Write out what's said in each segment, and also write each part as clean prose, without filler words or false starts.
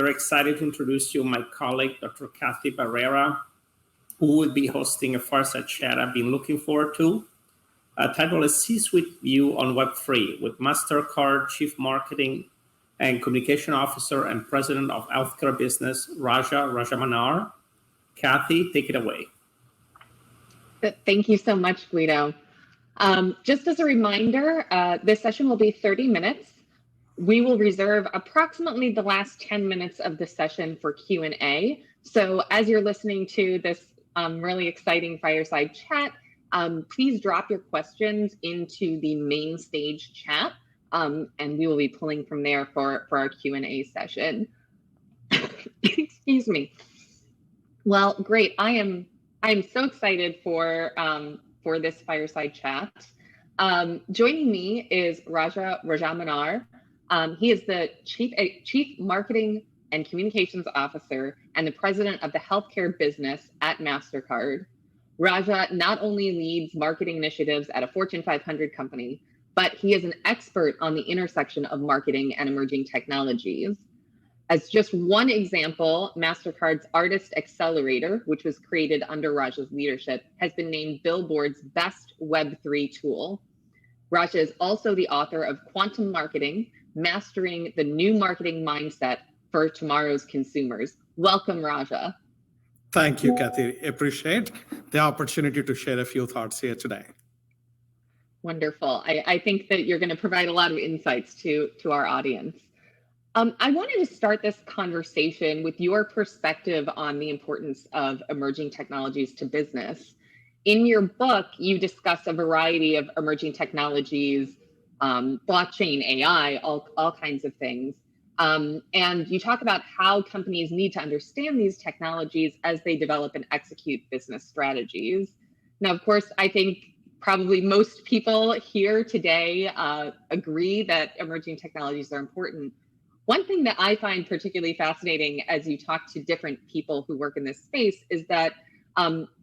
Very excited to introduce you my colleague, Dr. Cathy Barrera, who will be hosting a Fireside Chat I've been looking forward to. Titled is C-Suite View on Web3 with Mastercard Chief Marketing and Communication Officer and President of Healthcare Business, Rajamannar. Cathy, take it away. Thank you so much, Guido. Just as a reminder, this session will be 30 minutes. We will reserve approximately the last 10 minutes of the session for Q&A. So as you're listening to this really exciting fireside chat, please drop your questions into the main stage chat, and we will be pulling from there for our Q&A session. Excuse me. Well, great. I am so excited for this fireside chat. Joining me is Rajamannar. He is the Chief Marketing and Communications Officer and the President of the Healthcare Business at Mastercard. Raja not only leads marketing initiatives at a Fortune 500 company, but he is an expert on the intersection of marketing and emerging technologies. As just one example, Mastercard's Artist Accelerator, which was created under Raja's leadership, has been named Billboard's best Web3 tool. Raja is also the author of Quantum Marketing, Mastering the New Marketing Mindset for Tomorrow's Consumers. Welcome, Raja. Thank you, Cathy. Appreciate the opportunity to share a few thoughts here today. Wonderful. I think that you're going to provide a lot of insights to our audience. I wanted to start this conversation with your perspective on the importance of emerging technologies to business. In your book, you discuss a variety of emerging technologies, blockchain, AI, all kinds of things. And you talk about how companies need to understand these technologies as they develop and execute business strategies. Now, of course, I think probably most people here today agree that emerging technologies are important. One thing that I find particularly fascinating as you talk to different people who work in this space is that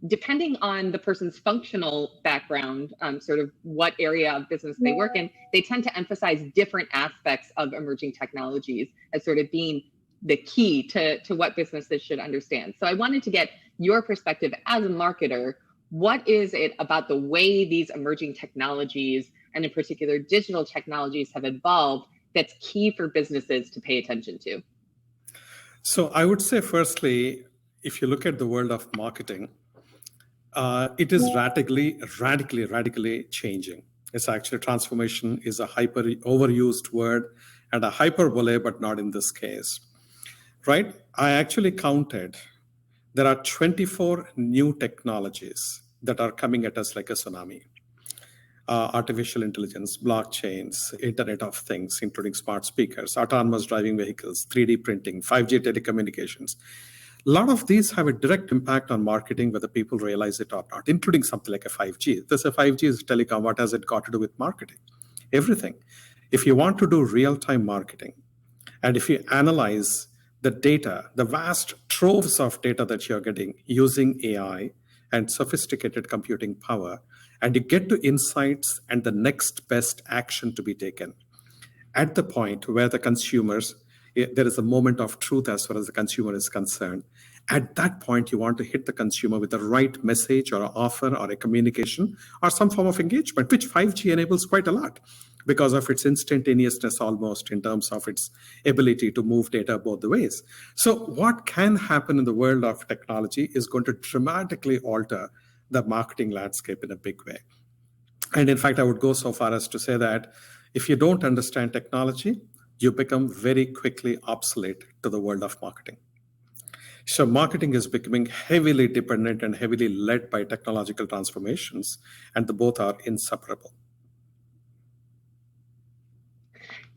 depending on the person's functional background, sort of what area of business they work in, they tend to emphasize different aspects of emerging technologies as sort of being the key to what businesses should understand. So I wanted to get your perspective as a marketer. What is it about the way these emerging technologies, and in particular digital technologies, have evolved that's key for businesses to pay attention to? So I would say, firstly, if you look at the world of marketing, it is radically changing. It's actually transformation is a hyper overused word and a hyperbole, but not in this case, right? I actually counted, there are 24 new technologies that are coming at us like a tsunami. Artificial intelligence, blockchains, Internet of Things, including smart speakers, autonomous driving vehicles, 3D printing, 5G telecommunications. A lot of these have a direct impact on marketing, whether people realize it or not, including something like a 5G. This a 5G is telecom. What has it got to do with marketing? Everything. If you want to do real-time marketing, and if you analyze the data, the vast troves of data that you're getting using AI and sophisticated computing power, and you get to insights and the next best action to be taken at the point where the consumers, there is a moment of truth as far as the consumer is concerned. At that point, you want to hit the consumer with the right message or an offer or a communication or some form of engagement, which 5G enables quite a lot because of its instantaneousness almost in terms of its ability to move data both the ways. So what can happen in the world of technology is going to dramatically alter the marketing landscape in a big way. And in fact, I would go so far as to say that if you don't understand technology, you become very quickly obsolete to the world of marketing. So marketing is becoming heavily dependent and heavily led by technological transformations, and the both are inseparable.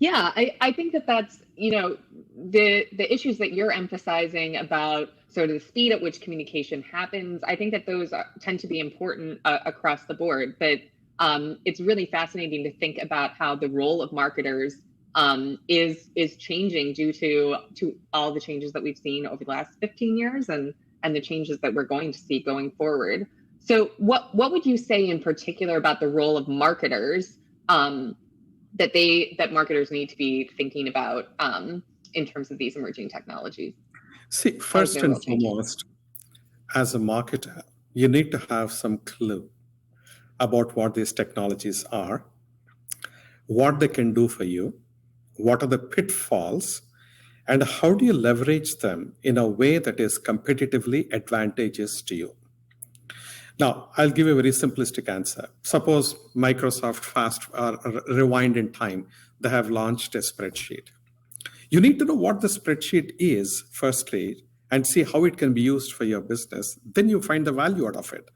Yeah, I think that's, the issues that you're emphasizing about sort of the speed at which communication happens. I think that those tend to be important across the board, but it's really fascinating to think about how the role of marketers is changing due to all the changes that we've seen over the last 15 years and the changes that we're going to see going forward. So what would you say in particular about the role of marketers that marketers need to be thinking about in terms of these emerging technologies? See, first and foremost, as a marketer, you need to have some clue about what these technologies are, what they can do for you, what are the pitfalls, and how do you leverage them in a way that is competitively advantageous to you. Now, I'll give you a very simplistic answer. Suppose Microsoft rewind in time, they have launched a spreadsheet. You need to know what the spreadsheet is, firstly, and see how it can be used for your business. Then you find the value out of it.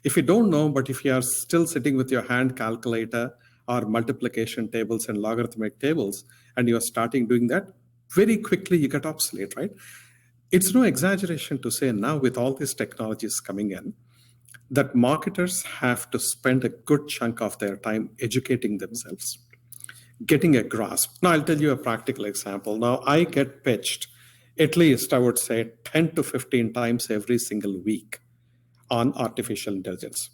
If you don't know, but if you are still sitting with your hand calculator or multiplication tables and logarithmic tables, and you're starting doing that, very quickly you get obsolete, right? It's no exaggeration to say now with all these technologies coming in, that marketers have to spend a good chunk of their time educating themselves, getting a grasp. Now, I'll tell you a practical example. Now, I get pitched at least, I would say, 10 to 15 times every single week on artificial intelligence.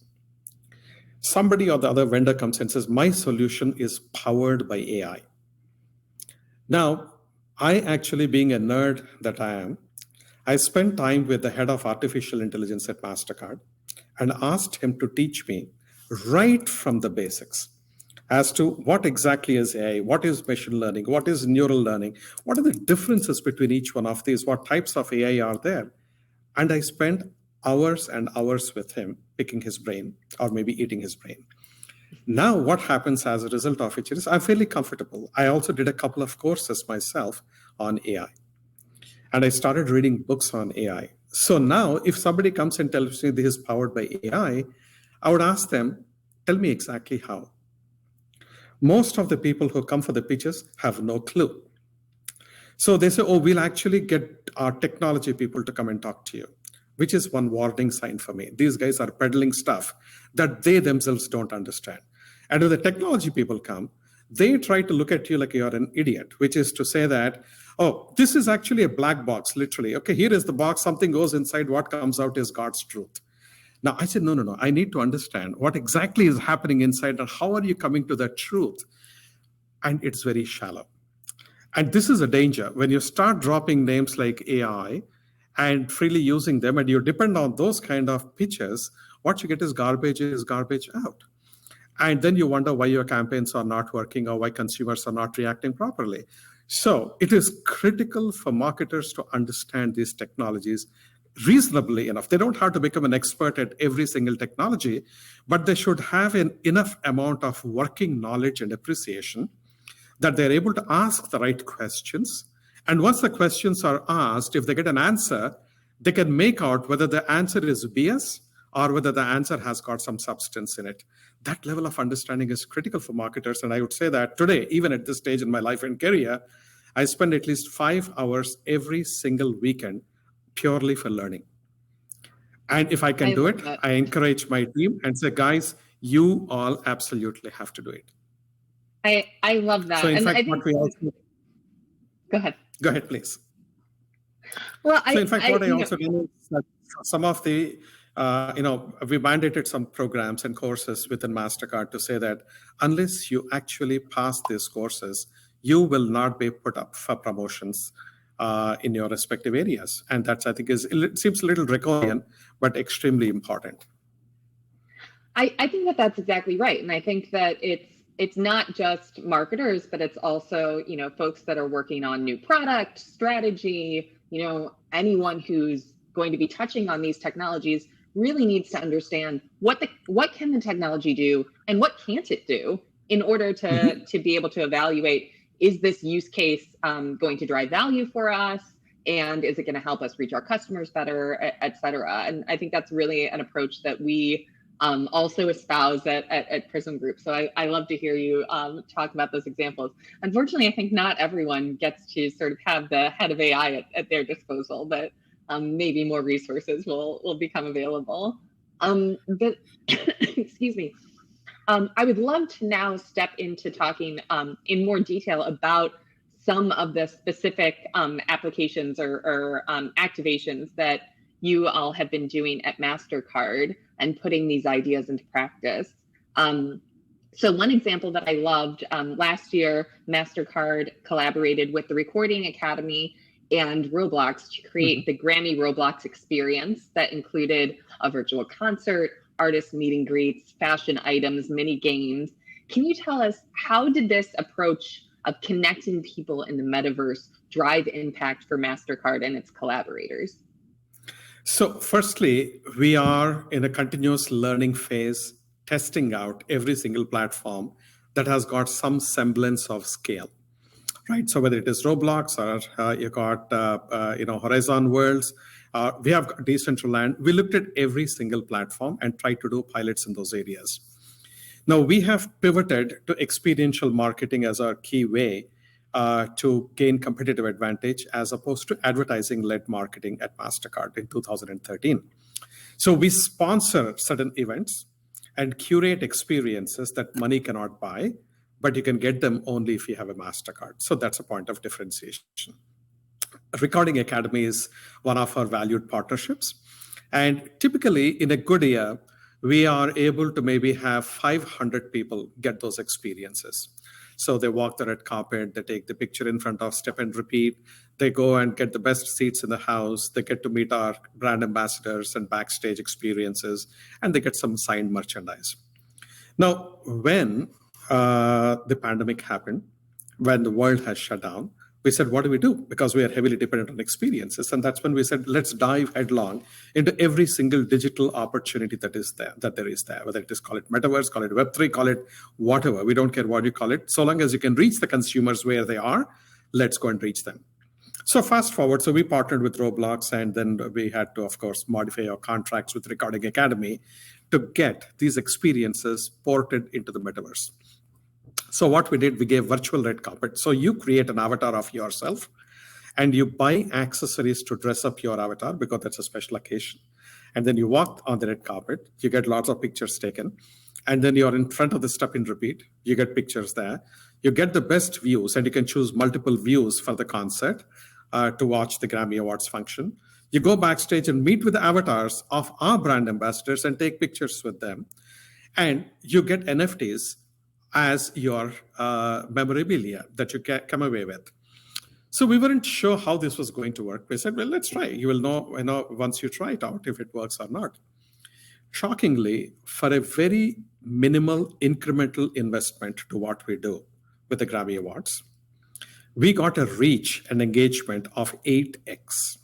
Somebody or the other vendor comes and says, my solution is powered by AI. Now, I actually, being a nerd that I am, I spent time with the head of artificial intelligence at Mastercard and asked him to teach me right from the basics as to what exactly is AI, what is machine learning, what is neural learning, what are the differences between each one of these, what types of AI are there. And I spent hours and hours with him picking his brain or maybe eating his brain. Now, what happens as a result of it is I'm fairly comfortable. I also did a couple of courses myself on AI. And I started reading books on AI. So now, if somebody comes and tells me this is powered by AI, I would ask them, tell me exactly how. Most of the people who come for the pitches have no clue. So they say, oh, we'll actually get our technology people to come and talk to you, which is one warning sign for me. These guys are peddling stuff that they themselves don't understand. And when the technology people come, they try to look at you like you're an idiot, which is to say that, oh, this is actually a black box, literally. Okay, here is the box, something goes inside, what comes out is God's truth. Now, I said, no, I need to understand what exactly is happening inside and how are you coming to that truth? And it's very shallow. And this is a danger. When you start dropping names like AI and freely using them and you depend on those kind of pitches, what you get is garbage out. And then you wonder why your campaigns are not working or why consumers are not reacting properly. So it is critical for marketers to understand these technologies reasonably enough. They don't have to become an expert at every single technology, but they should have an enough amount of working knowledge and appreciation that they're able to ask the right questions. And once the questions are asked, if they get an answer, they can make out whether the answer is BS or whether the answer has got some substance in it. That level of understanding is critical for marketers. And I would say that today, even at this stage in my life and career, I spend at least 5 hours every single weekend purely for learning. And if I can do it, I encourage my team and say, guys, you all absolutely have to do it. I love that. So in fact, what we also... Go ahead. Go ahead, please. Well, so in fact, what I also do is that some of the, we mandated some programs and courses within Mastercard to say that unless you actually pass these courses, you will not be put up for promotions in your respective areas. And that's, I think, it seems a little draconian, but extremely important. I think that that's exactly right. And I think that it's not just marketers, but it's also, folks that are working on new product strategy, anyone who's going to be touching on these technologies really needs to understand what can the technology do and what can't it do in order to be able to evaluate, is this use case going to drive value for us? And is it going to help us reach our customers better, et cetera? And I think that's really an approach that we also espouse at Prysm Group. So I love to hear you talk about those examples. Unfortunately, I think not everyone gets to sort of have the head of AI at their disposal, but maybe more resources will become available. But excuse me. I would love to now step into talking in more detail about some of the specific applications or activations that you all have been doing at Mastercard and putting these ideas into practice. So one example that I loved, last year, Mastercard collaborated with the Recording Academy and Roblox to create the Grammy Roblox experience that included a virtual concert, artist meet and greets, fashion items, mini games. Can you tell us, how did this approach of connecting people in the metaverse drive impact for Mastercard and its collaborators? So firstly, we are in a continuous learning phase, testing out every single platform that has got some semblance of scale. Right. So whether it is Roblox or you got Horizon Worlds, we have Decentraland. We looked at every single platform and tried to do pilots in those areas. Now we have pivoted to experiential marketing as our key way to gain competitive advantage, as opposed to advertising-led marketing at Mastercard in 2013. So we sponsor certain events and curate experiences that money cannot buy, but you can get them only if you have a Mastercard. So that's a point of differentiation. Recording Academy is one of our valued partnerships. And typically in a good year, we are able to maybe have 500 people get those experiences. So they walk the red carpet, they take the picture in front of Step and Repeat, they go and get the best seats in the house, they get to meet our brand ambassadors and backstage experiences, and they get some signed merchandise. Now, when the pandemic happened, when the world has shut down, we said, what do we do? Because we are heavily dependent on experiences. And that's when we said, let's dive headlong into every single digital opportunity that there is there, whether it is, call it metaverse, call it Web3, call it whatever. We don't care what you call it. So long as you can reach the consumers where they are, let's go and reach them. So fast forward, so we partnered with Roblox, and then we had to, of course, modify our contracts with Recording Academy to get these experiences ported into the metaverse. So what we did, we gave virtual red carpet. So you create an avatar of yourself and you buy accessories to dress up your avatar, because that's a special occasion. And then you walk on the red carpet, you get lots of pictures taken. And then you're in front of the Step and Repeat, you get pictures there. You get the best views, and you can choose multiple views for the concert to watch the Grammy Awards function. You go backstage and meet with the avatars of our brand ambassadors and take pictures with them. And you get NFTs as your memorabilia that you can come away with. So we weren't sure how this was going to work. We said, well, let's try. You will know once you try it out if it works or not. Shockingly, for a very minimal incremental investment to what we do with the Grammy Awards, we got a reach and engagement of 8x.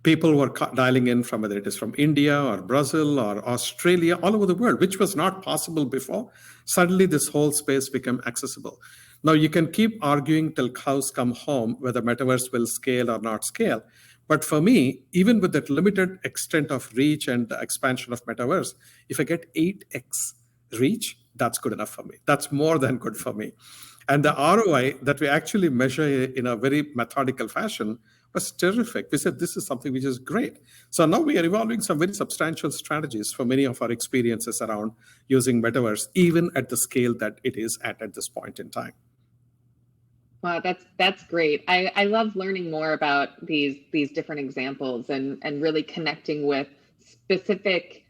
People were dialing in from, whether it is from India or Brazil or Australia, all over the world, which was not possible before. Suddenly, this whole space became accessible. Now, you can keep arguing till cows come home whether metaverse will scale or not scale. But for me, even with that limited extent of reach and the expansion of metaverse, if I get 8x reach, that's good enough for me. That's more than good for me. And the ROI that we actually measure in a very methodical fashion was terrific. We said, this is something which is great. So now we are evolving some very substantial strategies for many of our experiences around using metaverse, even at the scale that it is at this point in time. Wow, that's great. I love learning more about these different examples and really connecting with specific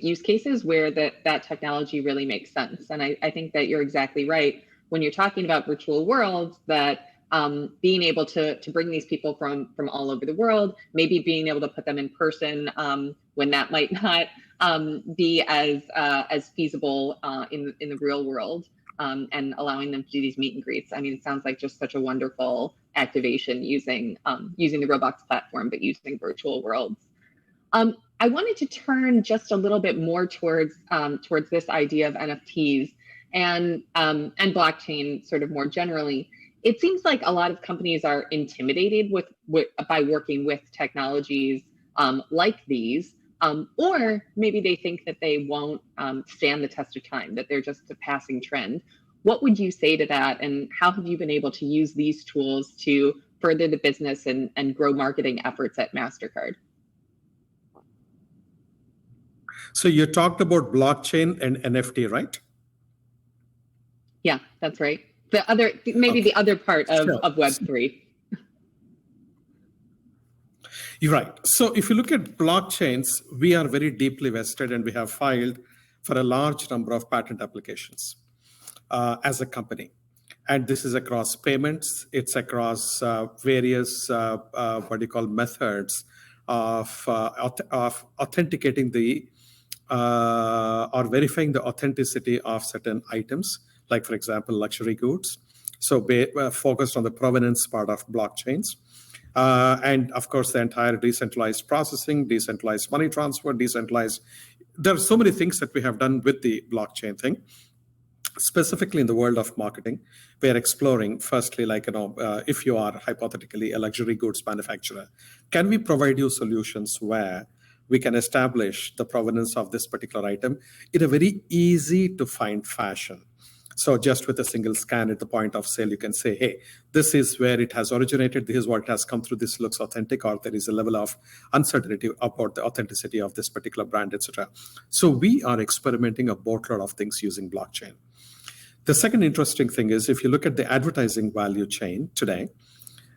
use cases where that technology really makes sense. And I think that you're exactly right when you're talking about virtual worlds, that being able to bring these people from all over the world, maybe being able to put them in person when that might not be as feasible in the real world, and allowing them to do these meet and greets. I mean, it sounds like just such a wonderful activation using the Roblox platform, but using virtual worlds. I wanted to turn just a little bit more towards this idea of NFTs and blockchain sort of more generally. It seems like a lot of companies are intimidated by working with technologies like these, or maybe they think that they won't stand the test of time, that they're just a passing trend. What would you say to that, and how have you been able to use these tools to further the business and grow marketing efforts at Mastercard? So you talked about blockchain and NFT, right? Yeah, that's right. The other part of Web3. You're right. So if you look at blockchains, we are very deeply vested, and we have filed for a large number of patent applications as a company. And this is across payments. It's across various methods of authenticating the or verifying the authenticity of certain items, like, for example, luxury goods. So focused on the provenance part of blockchains. And of course, the entire decentralized processing, decentralized money transfer, decentralized. There are so many things that we have done with the blockchain thing. Specifically in the world of marketing, we are exploring, firstly, if you are hypothetically a luxury goods manufacturer, can we provide you solutions where we can establish the provenance of this particular item in a very easy to find fashion? So just with a single scan at the point of sale, you can say, hey, this is where it has originated, this is what has come through, this looks authentic, or there is a level of uncertainty about the authenticity of this particular brand, etc. So we are experimenting a boatload of things using blockchain. The second interesting thing is, if you look at the advertising value chain today,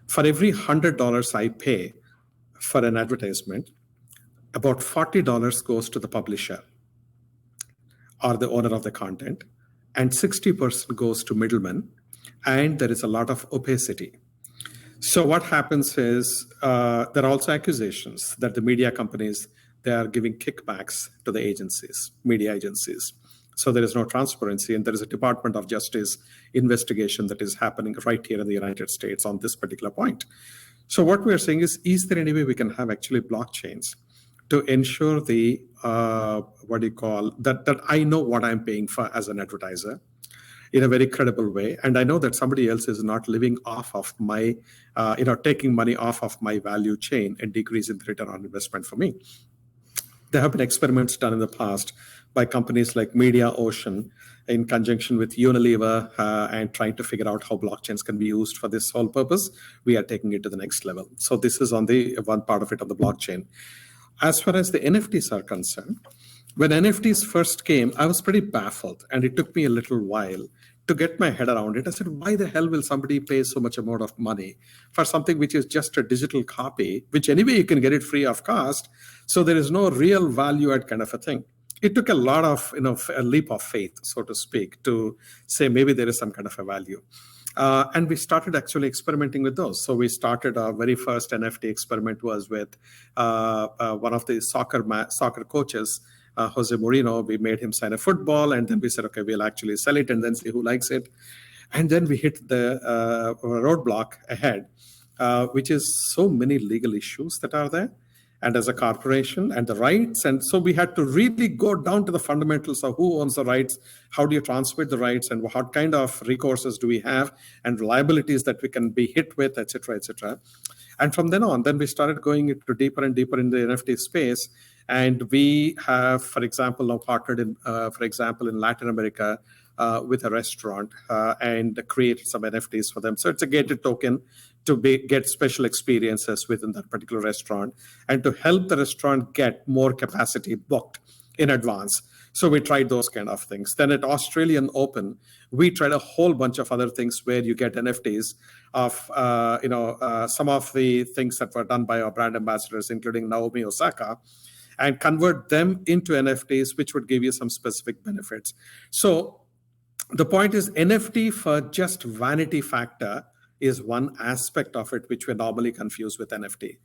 for every $100 I pay for an advertisement, about $40 goes to the publisher or the owner of the content, and 60% goes to middlemen, and there is a lot of opacity. So what happens is there are also accusations that the media companies, they are giving kickbacks to the agencies, media agencies. So there is no transparency, and there is a Department of Justice investigation that is happening right here in the United States on this particular point. So what we are saying is there any way we can have actually blockchains to ensure the, that I know what I'm paying for as an advertiser in a very credible way. And I know that somebody else is not living off of my, taking money off of my value chain and decreasing the return on investment for me. There have been experiments done in the past by companies like MediaOcean in conjunction with Unilever and trying to figure out how blockchains can be used for this whole purpose. We are taking it to the next level. So this is on the one part of it on the blockchain. As far as the NFTs are concerned, when NFTs first came, I was pretty baffled, and it took me a little while to get my head around it. I said, why the hell will somebody pay so much amount of money for something which is just a digital copy, which anyway you can get it free of cost, so there is no real value add kind of a thing. It took a lot of, a leap of faith, so to speak, to say maybe there is some kind of a value. And we started actually experimenting with those. So we started our very first NFT experiment was with one of the soccer coaches, Jose Mourinho. We made him sign a football, and then we said, okay, we'll actually sell it and then see who likes it. And then we hit the roadblock ahead, which is so many legal issues that are there, and as a corporation and the rights. And so we had to really go down to the fundamentals of who owns the rights, how do you transmit the rights, and what kind of recourses do we have, and liabilities that we can be hit with, et cetera, et cetera. And from then on, then we started going into deeper and deeper in the NFT space. And we have, for example, now partnered in, in Latin America with a restaurant and created some NFTs for them. So it's a gated token to get special experiences within that particular restaurant and to help the restaurant get more capacity booked in advance. So we tried those kind of things. Then at Australian Open, we tried a whole bunch of other things where you get NFTs of, some of the things that were done by our brand ambassadors, including Naomi Osaka, and convert them into NFTs, which would give you some specific benefits. So the point is, NFT for just vanity factor is one aspect of it, which we normally confuse with NFT.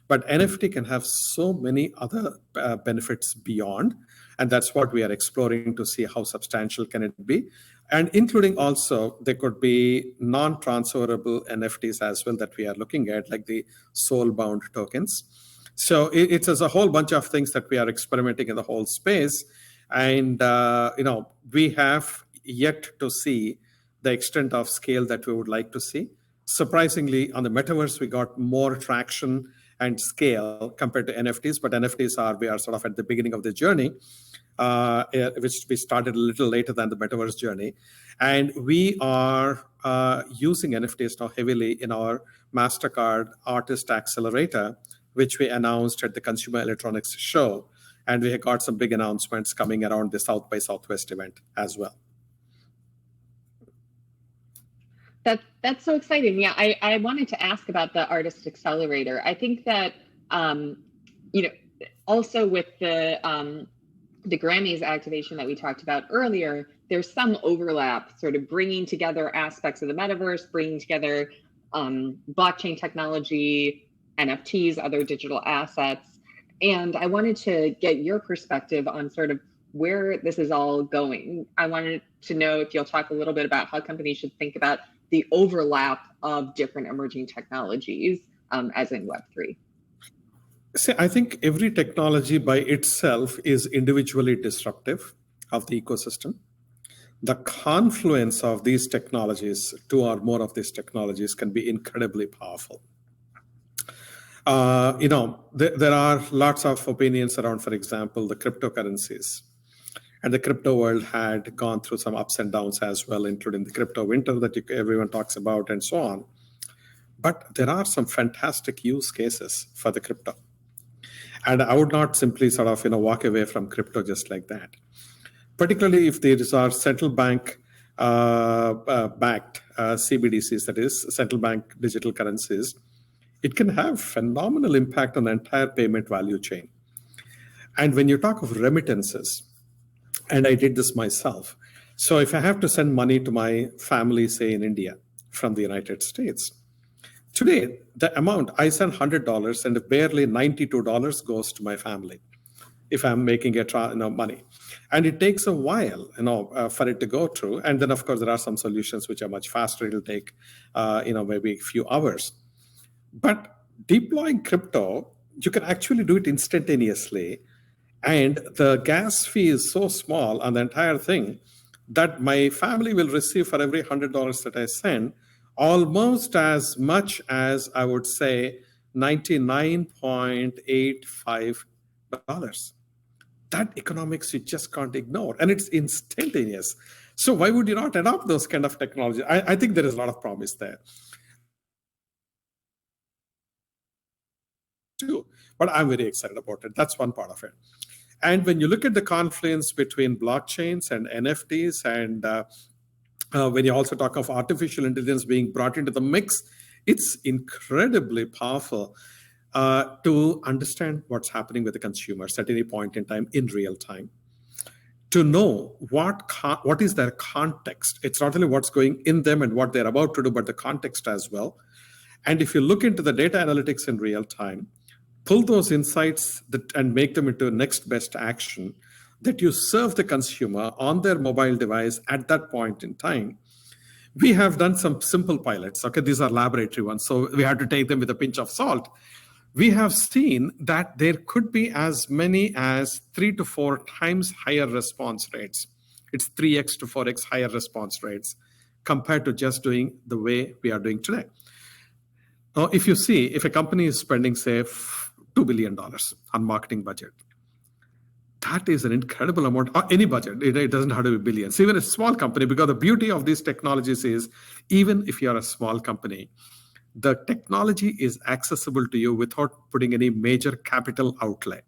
But NFT can have so many other benefits beyond, and that's what we are exploring to see how substantial can it be. And including also, there could be non-transferable NFTs as well that we are looking at, like the Soulbound Tokens. So it's a whole bunch of things that we are experimenting in the whole space. And, we have yet to see the extent of scale that we would like to see. Surprisingly, on the metaverse, we got more traction and scale compared to NFTs, but NFTs we are sort of at the beginning of the journey, which we started a little later than the metaverse journey. And we are using NFTs now heavily in our Mastercard Artist Accelerator, which we announced at the Consumer Electronics Show. And we have got some big announcements coming around the South by Southwest event as well. That's so exciting. Yeah, I wanted to ask about the Artist Accelerator. I think that, also with the the Grammys activation that we talked about earlier, there's some overlap, sort of bringing together aspects of the metaverse, bringing together blockchain technology, NFTs, other digital assets. And I wanted to get your perspective on sort of where this is all going. I wanted to know if you'll talk a little bit about how companies should think about the overlap of different emerging technologies, as in Web3. See, I think every technology by itself is individually disruptive of the ecosystem. The confluence of these technologies, two or more of these technologies, can be incredibly powerful. There are lots of opinions around, for example, the cryptocurrencies. And the crypto world had gone through some ups and downs as well, including the crypto winter that everyone talks about and so on. But there are some fantastic use cases for the crypto. And I would not simply sort of walk away from crypto just like that. Particularly if these are central bank backed CBDCs, that is central bank digital currencies, it can have phenomenal impact on the entire payment value chain. And when you talk of remittances, and I did this myself. So if I have to send money to my family, say in India, from the United States, today, the amount, I send $100 and barely $92 goes to my family if I'm making money. And it takes a while, for it to go through. And then, of course, there are some solutions which are much faster. It'll take, maybe a few hours. But deploying crypto, you can actually do it instantaneously. And the gas fee is so small on the entire thing that my family will receive for every $100 that I send, almost as much as I would say $99.85. That economics you just can't ignore, and it's instantaneous. So why would you not adopt those kind of technology? I think there is a lot of promise there too, but I'm very excited about it. That's one part of it. And when you look at the confluence between blockchains and NFTs, and when you also talk of artificial intelligence being brought into the mix, it's incredibly powerful to understand what's happening with the consumers at any point in time in real time. To know what is their context. It's not only what's going in them and what they're about to do, but the context as well. And if you look into the data analytics in real time, pull those insights and make them into next best action that you serve the consumer on their mobile device at that point in time. We have done some simple pilots. Okay, these are laboratory ones, so we have to take them with a pinch of salt. We have seen that there could be as many as 3 to 4 times higher response rates. It's 3x to 4x higher response rates compared to just doing the way we are doing today. Now, if a company is spending, say, $2 billion on marketing budget, that is an incredible amount. Any budget, it doesn't have to be billions. Even a small company, because the beauty of these technologies is, even if you're a small company, the technology is accessible to you without putting any major capital outlay.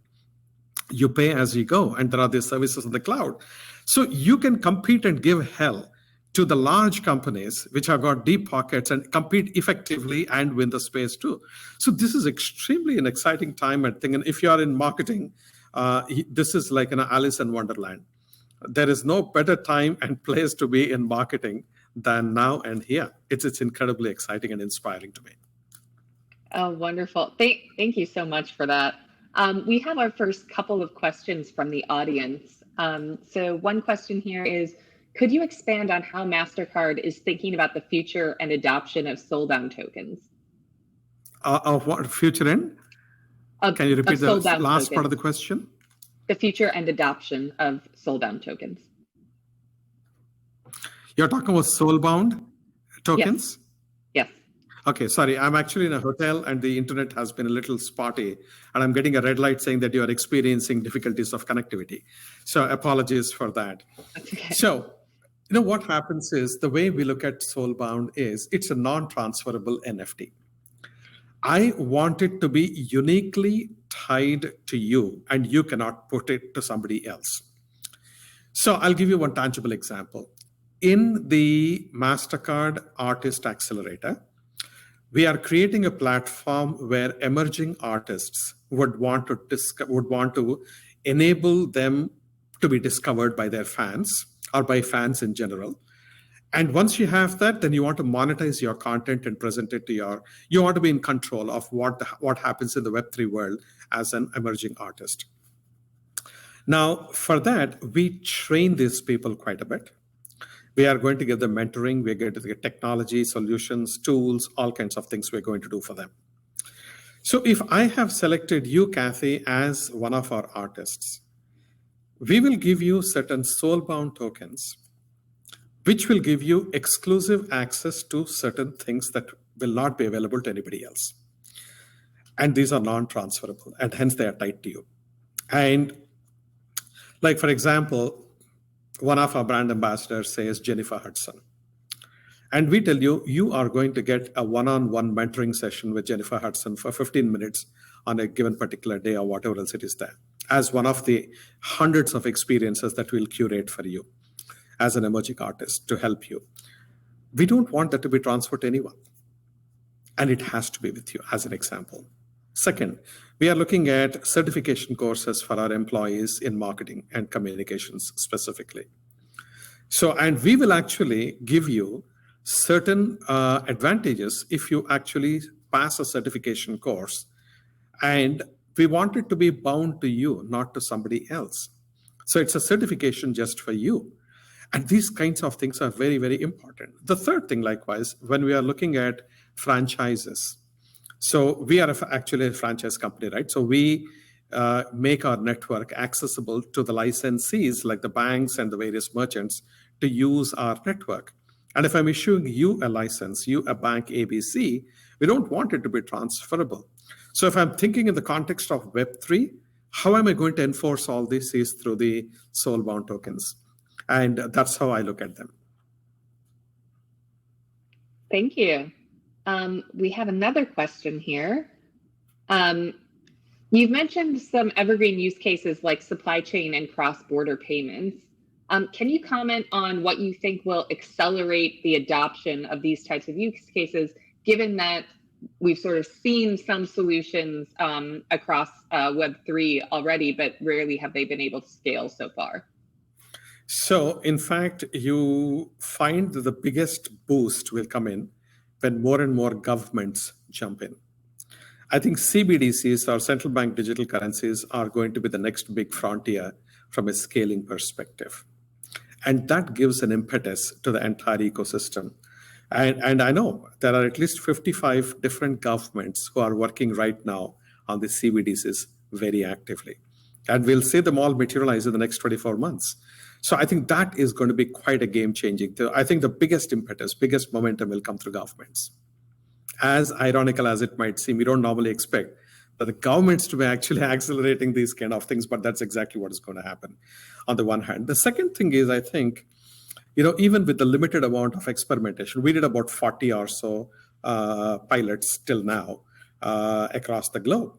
You pay as you go, and there are these services in the cloud. So you can compete and give hell to the large companies which have got deep pockets and compete effectively and win the space too. So this is extremely an exciting time, I think. And if you are in marketing, this is like an Alice in Wonderland. There is no better time and place to be in marketing than now and here. It's incredibly exciting and inspiring to me. Oh, wonderful. Thank you so much for that. We have our first couple of questions from the audience. So one question here is, could you expand on how Mastercard is thinking about the future and adoption of Soulbound tokens? Of what future in? Can you repeat the last part of the question? The future and adoption of Soulbound tokens. You're talking about Soulbound tokens? Yes. Okay, sorry. I'm actually in a hotel and the internet has been a little spotty, and I'm getting a red light saying that you are experiencing difficulties of connectivity. So apologies for that. Okay. So, what happens is, the way we look at Soulbound is it's a non-transferable NFT. I want it to be uniquely tied to you, and you cannot put it to somebody else. So I'll give you one tangible example. In the Mastercard Artist Accelerator, we are creating a platform where emerging artists would want to enable them to be discovered by their fans or by fans in general. And once you have that, then you want to monetize your content and present it to you want to be in control of what happens in the Web3 world as an emerging artist. Now, for that, we train these people quite a bit. We are going to give them mentoring. We're going to get technology, solutions, tools, all kinds of things we're going to do for them. So if I have selected you, Cathy, as one of our artists, we will give you certain Soulbound tokens, which will give you exclusive access to certain things that will not be available to anybody else. And these are non-transferable, and hence they are tied to you. And like, for example, one of our brand ambassadors says Jennifer Hudson. And we tell you, you are going to get a one-on-one mentoring session with Jennifer Hudson for 15 minutes on a given particular day or whatever else it is there, as one of the hundreds of experiences that we'll curate for you as an emerging artist to help you. We don't want that to be transferred to anyone. And it has to be with you, as an example. Second, we are looking at certification courses for our employees in marketing and communications specifically. So, and we will actually give you certain advantages if you actually pass a certification course. And we want it to be bound to you, not to somebody else. So it's a certification just for you. And these kinds of things are very, very important. The third thing, likewise, when we are looking at franchises. So we are actually a franchise company, right? So we make our network accessible to the licensees, like the banks and the various merchants, to use our network. And if I'm issuing you a license, you a bank ABC, we don't want it to be transferable. So if I'm thinking in the context of Web3, how am I going to enforce all this is through the Soulbound tokens. And that's how I look at them. Thank you. We have another question here. You've mentioned some evergreen use cases like supply chain and cross-border payments. Can you comment on what you think will accelerate the adoption of these types of use cases, given that we've sort of seen some solutions across Web3 already, but rarely have they been able to scale so far? So, in fact, you find that the biggest boost will come in when more and more governments jump in. I think CBDCs, or central bank digital currencies, are going to be the next big frontier from a scaling perspective. And that gives an impetus to the entire ecosystem. And I know there are at least 55 different governments who are working right now on the CBDCs very actively. And we'll see them all materialize in the next 24 months. So I think that is going to be quite a game-changing. I think the biggest impetus, biggest momentum will come through governments. As ironical as it might seem, we don't normally expect that the governments to be actually accelerating these kind of things, but that's exactly what is going to happen on the one hand. The second thing is, I think, even with the limited amount of experimentation, we did about 40 or so pilots till now across the globe.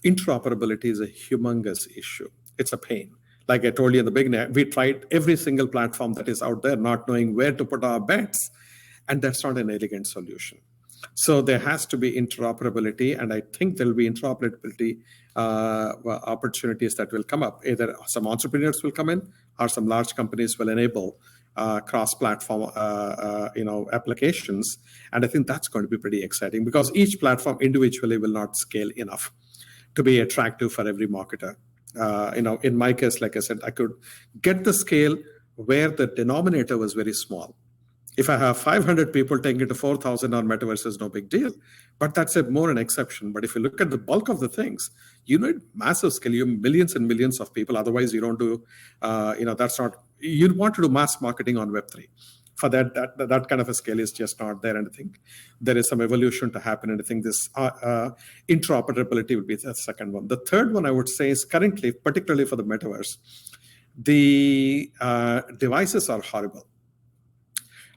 Interoperability is a humongous issue. It's a pain. Like I told you in the beginning, we tried every single platform that is out there, not knowing where to put our bets, and that's not an elegant solution. So there has to be interoperability, and I think there will be interoperability opportunities that will come up. Either some entrepreneurs will come in, or some large companies will enable cross-platform applications, and I think that's going to be pretty exciting because each platform individually will not scale enough to be attractive for every marketer. In my case, like I said, I could get the scale where the denominator was very small. If I have 500 people taking it to 4,000 on metaverse is no big deal, but that's more an exception. But if you look at the bulk of the things, you need massive scale, you have millions and millions of people. Otherwise, you don't do, that's not, you'd want to do mass marketing on Web3. For that kind of a scale is just not there. And I think there is some evolution to happen. And I think this interoperability will be the second one. The third one I would say is currently, particularly for the metaverse, the devices are horrible.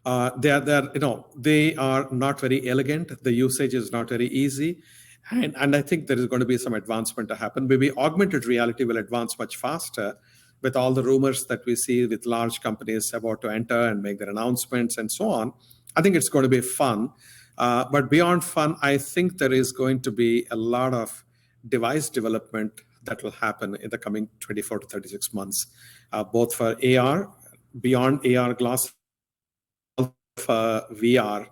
They are not very elegant. The usage is not very easy. And I think there is going to be some advancement to happen. Maybe augmented reality will advance much faster with all the rumors that we see with large companies about to enter and make their announcements and so on. I think it's going to be fun. But beyond fun, I think there is going to be a lot of device development that will happen in the coming 24 to 36 months, both for AR, beyond AR glasses, for VR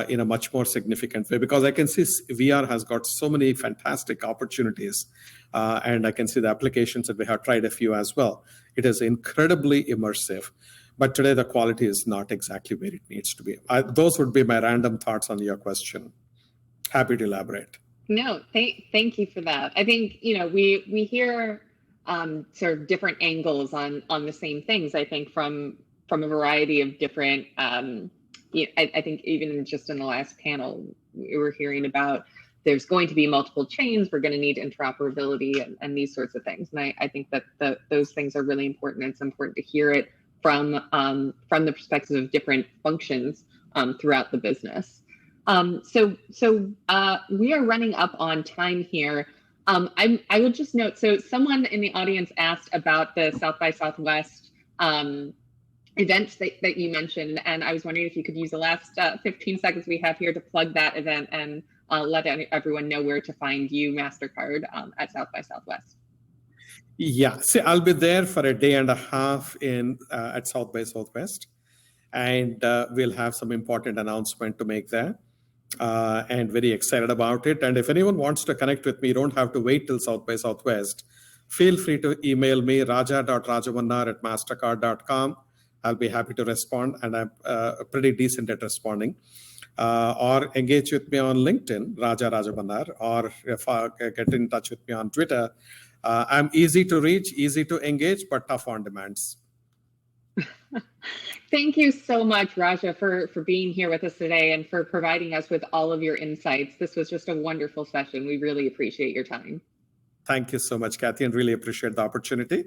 in a much more significant way, because I can see VR has got so many fantastic opportunities, and I can see the applications that we have tried a few as well. It is incredibly immersive, but today the quality is not exactly where it needs to be. Those would be my random thoughts on your question. Happy to elaborate. No, thank you for that. I think, we hear sort of different angles on the same things, I think, from a variety of different, I think even just in the last panel, we were hearing about there's going to be multiple chains, we're going to need interoperability and these sorts of things. And I think that those things are really important. It's important to hear it from the perspective of different functions throughout the business. So we are running up on time here. I will just note, so someone in the audience asked about the South by Southwest events that you mentioned, and I was wondering if you could use the last 15 seconds we have here to plug that event and let everyone know where to find you, Mastercard, at South by Southwest. Yeah, see, I'll be there for a day and a half at South by Southwest, and we'll have some important announcement to make there. And very excited about it. And if anyone wants to connect with me, you don't have to wait till South by Southwest. Feel free to email me, raja.rajamannar@mastercard.com. I'll be happy to respond, and I'm pretty decent at responding. Or engage with me on LinkedIn, Rajamannar, or get in touch with me on Twitter. I'm easy to reach, easy to engage, but tough on demands. Thank you so much, Raja, for being here with us today and for providing us with all of your insights. This was just a wonderful session. We really appreciate your time. Thank you so much, Cathy, and really appreciate the opportunity.